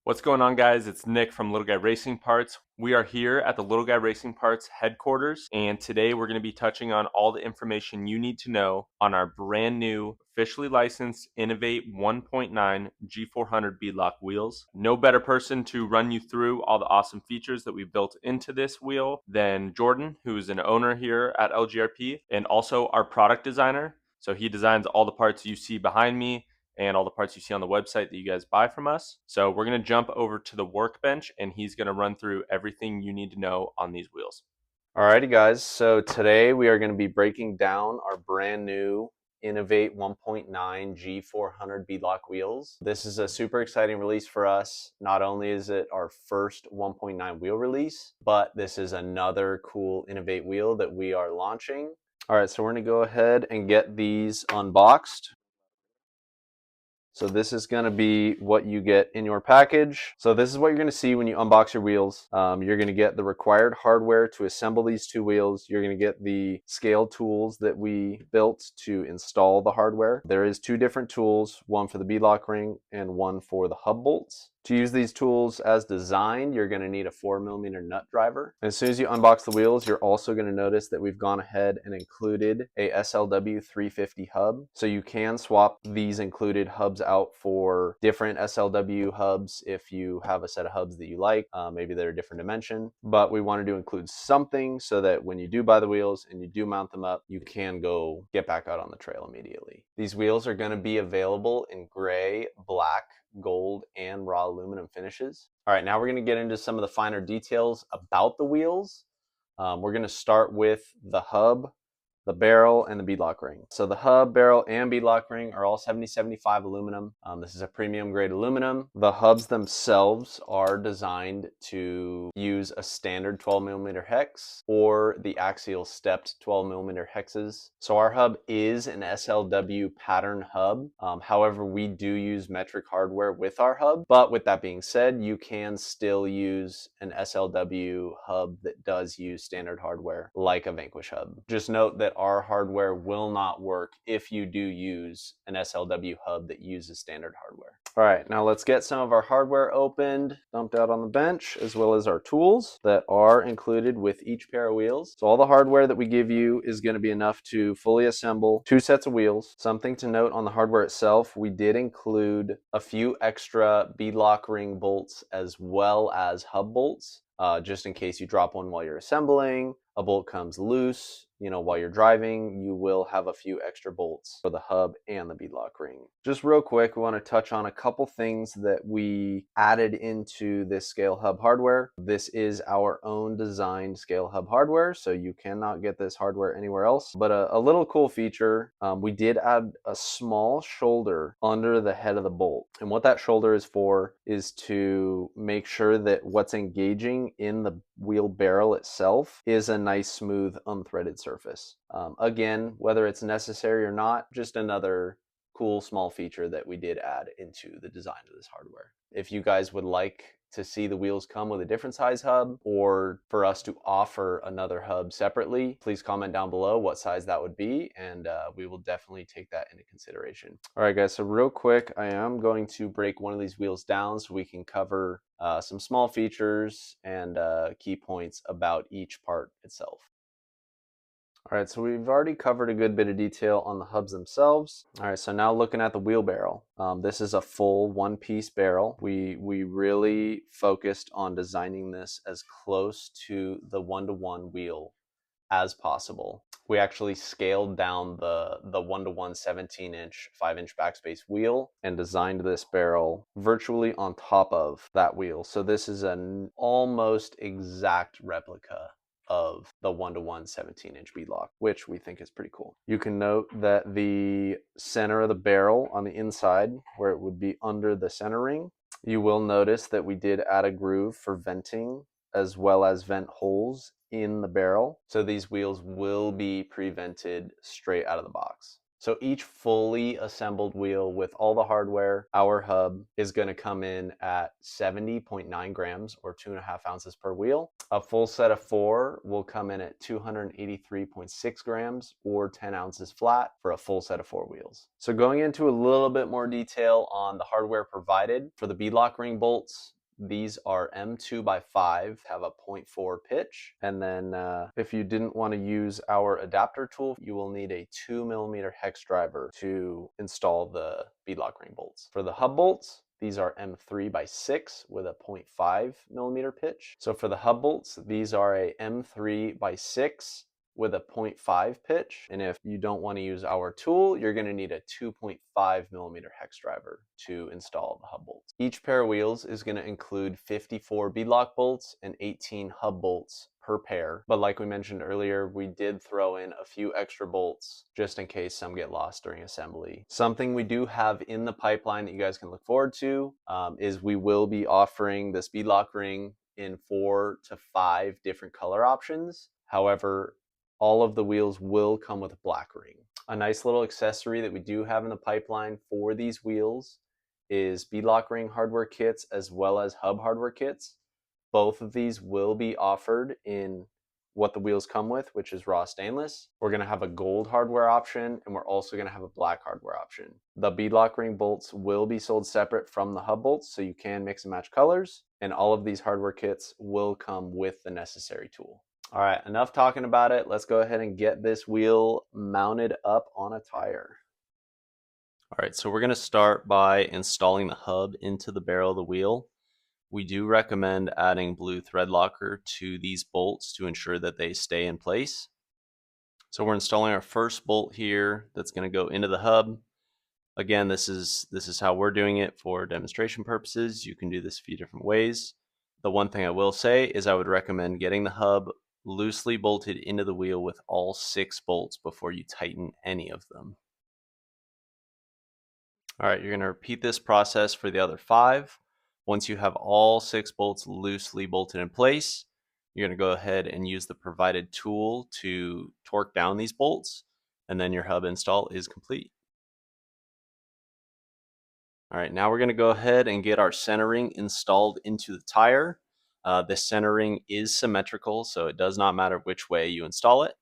What's going on, guys? It's Nick from Little Guy Racing Parts. We are here at the Little Guy Racing Parts headquarters, and today we're going to be touching on all the information you need to know on our brand new, officially licensed Innov8 1.9 G400 Beadlock wheels. No better person to run you through all the awesome features that we built into this wheel than Jordan, who's an owner here at LGRP, and also our product designer. So he designs all the parts you see behind me and all the parts you see on the website that you guys buy from us. So we're going to jump over to the workbench and he's going to run through everything you need to know on these wheels. Alrighty guys, so today we are going to be breaking down our brand new Innov8 1.9 G400 Beadlock wheels. This is a super exciting release for us. Not only is it our first 1.9 wheel release, but this is another cool Innov8 wheel that we are launching. Alright, so we're going to go ahead and get these unboxed. So this is going to be what you get in your package. So this is what you're going to see when you unbox your wheels. You're going to get the required hardware to assemble these two wheels. You're going to get the scale tools that we built to install the hardware. There is two different tools, one for the beadlock ring and one for the hub bolts. To use these tools as designed, you're going to need a 4mm nut driver. As soon as you unbox the wheels, you're also going to notice that we've gone ahead and included a SLW 350 hub. So you can swap these included hubs out for different SLW hubs if you have a set of hubs that you like. Maybe they're a different dimension, but we wanted to include something so that when you do buy the wheels and you do mount them up, you can go get back out on the trail immediately. These wheels are going to be available in gray, black, gold, and raw aluminum finishes. All right, now we're going to get into some of the finer details about the wheels. We're going to start with the hub, the barrel, and the beadlock ring. So the hub, barrel, and beadlock ring are all 7075 aluminum. This is a premium grade aluminum. The hubs themselves are designed to use a standard 12mm hex or the axial stepped 12mm hexes. So our hub is an SLW pattern hub. However, we do use metric hardware with our hub. But with that being said, you can still use an SLW hub that does use standard hardware like a Vanquish hub. Just note that our hardware will not work if you do use an SLW hub that uses standard hardware. All right, now let's get some of our hardware opened, dumped out on the bench, as well as our tools that are included with each pair of wheels. So all the hardware that we give you is going to be enough to fully assemble two sets of wheels. Something to note on the hardware itself, we did include a few extra beadlock ring bolts as well as hub bolts, just in case you drop one while you're assembling, a bolt comes loose, while you're driving, you will have a few extra bolts for the hub and the beadlock ring. Just real quick, we want to touch on a couple things that we added into this scale hub hardware. This is our own designed scale hub hardware, so you cannot get this hardware anywhere else. But a little cool feature, we did add a small shoulder under the head of the bolt. And what that shoulder is for is to make sure that what's engaging in the wheel barrel itself is a nice, smooth, unthreaded surface. Again, whether it's necessary or not, just another cool small feature that we did add into the design of this hardware. If you guys would like to see the wheels come with a different size hub, or for us to offer another hub separately, please comment down below what size that would be, and we will definitely take that into consideration. All right, guys, so real quick, I am going to break one of these wheels down so we can cover some small features and key points about each part itself. All right, so we've already covered a good bit of detail on the hubs themselves. All right, so now looking at the wheel barrel. This is a full one-piece barrel. We really focused on designing this as close to the one-to-one wheel as possible. We actually scaled down the one-to-one 17-inch, 5-inch backspace wheel and designed this barrel virtually on top of that wheel. So this is an almost exact replica of the one-to-one 17-inch beadlock, which we think is pretty cool. You can note that the center of the barrel on the inside, where it would be under the center ring, you will notice that we did add a groove for venting as well as vent holes in the barrel. So these wheels will be pre-vented straight out of the box. So each fully assembled wheel with all the hardware, our hub, is going to come in at 70.9 grams or 2.5 ounces per wheel. A full set of 4 will come in at 283.6 grams or 10 ounces flat for a full set of 4 wheels. So going into a little bit more detail on the hardware provided for the beadlock ring bolts, these are M2x5, have a 0.4 pitch. And then if you didn't want to use our adapter tool, you will need a 2mm hex driver to install the beadlock ring bolts. For the hub bolts, these are M3x6 with a 0.5mm pitch. So for the hub bolts, these are a M3x6 with a 0.5 pitch. And if you don't want to use our tool, you're going to need a 2.5mm hex driver to install the hub bolts. Each pair of wheels is going to include 54 beadlock bolts and 18 hub bolts per pair. But like we mentioned earlier, we did throw in a few extra bolts just in case some get lost during assembly. Something we do have in the pipeline that you guys can look forward to is we will be offering this beadlock ring in 4 to 5 different color options. However, all of the wheels will come with a black ring. A nice little accessory that we do have in the pipeline for these wheels is beadlock ring hardware kits as well as hub hardware kits. Both of these will be offered in what the wheels come with, which is raw stainless. We're going to have a gold hardware option, and we're also going to have a black hardware option. The beadlock ring bolts will be sold separate from the hub bolts, so you can mix and match colors, and all of these hardware kits will come with the necessary tool. All right, enough talking about it. Let's go ahead and get this wheel mounted up on a tire. All right, so we're going to start by installing the hub into the barrel of the wheel. We do recommend adding blue thread locker to these bolts to ensure that they stay in place. So we're installing our first bolt here that's going to go into the hub. Again, this is how we're doing it for demonstration purposes. You can do this a few different ways. The one thing I will say is I would recommend getting the hub loosely bolted into the wheel with all 6 bolts before you tighten any of them. All right, you're going to repeat this process for the other 5. Once you have all 6 bolts loosely bolted in place, you're going to go ahead and use the provided tool to torque down these bolts, and then your hub install is complete. All right, now we're going to go ahead and get our centering installed into the tire. The centering is symmetrical, so it does not matter which way you install it.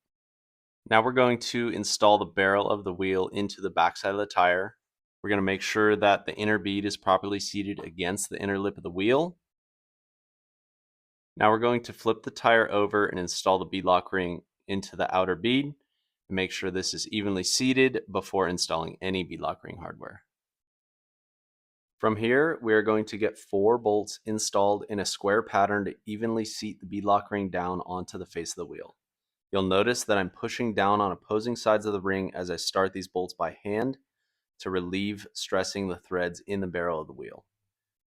Now we're going to install the barrel of the wheel into the backside of the tire. We're going to make sure that the inner bead is properly seated against the inner lip of the wheel. Now we're going to flip the tire over and install the beadlock ring into the outer bead and make sure this is evenly seated before installing any beadlock ring hardware. From here, we are going to get 4 bolts installed in a square pattern to evenly seat the beadlock ring down onto the face of the wheel. You'll notice that I'm pushing down on opposing sides of the ring as I start these bolts by hand to relieve stressing the threads in the barrel of the wheel.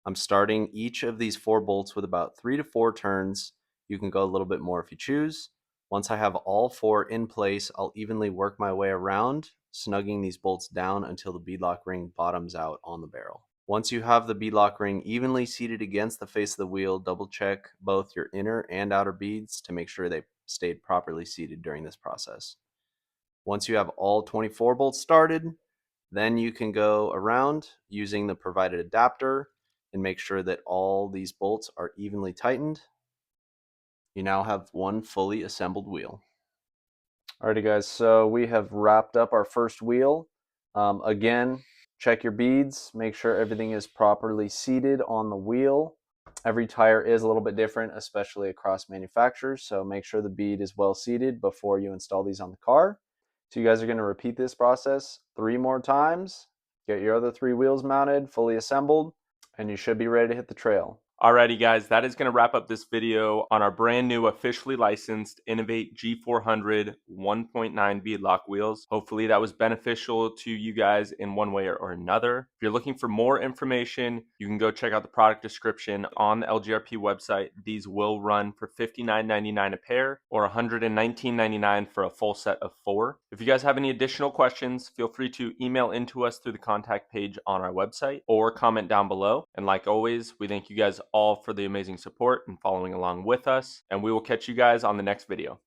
I'm starting each of these 4 bolts with about 3 to 4 turns. You can go a little bit more if you choose. Once I have all 4 in place, I'll evenly work my way around, snugging these bolts down until the beadlock ring bottoms out on the barrel. Once you have the beadlock ring evenly seated against the face of the wheel, double check both your inner and outer beads to make sure they stayed properly seated during this process. Once you have all 24 bolts started, then you can go around using the provided adapter and make sure that all these bolts are evenly tightened. You now have one fully assembled wheel. Alrighty guys, so we have wrapped up our first wheel. Again, check your beads, make sure everything is properly seated on the wheel. Every tire is a little bit different, especially across manufacturers, so make sure the bead is well seated before you install these on the car. So you guys are going to repeat this process 3 more times, get your other 3 wheels mounted, fully assembled, and you should be ready to hit the trail. Alrighty guys, that is going to wrap up this video on our brand new officially licensed Innov8 G400 1.9 beadlock wheels. Hopefully that was beneficial to you guys in one way or another. If you're looking for more information, you can go check out the product description on the LGRP website. These will run for $59.99 a pair or $119.99 for a full set of 4. If you guys have any additional questions, feel free to email into us through the contact page on our website or comment down below. And like always, we thank you guys all for the amazing support and following along with us, and we will catch you guys on the next video.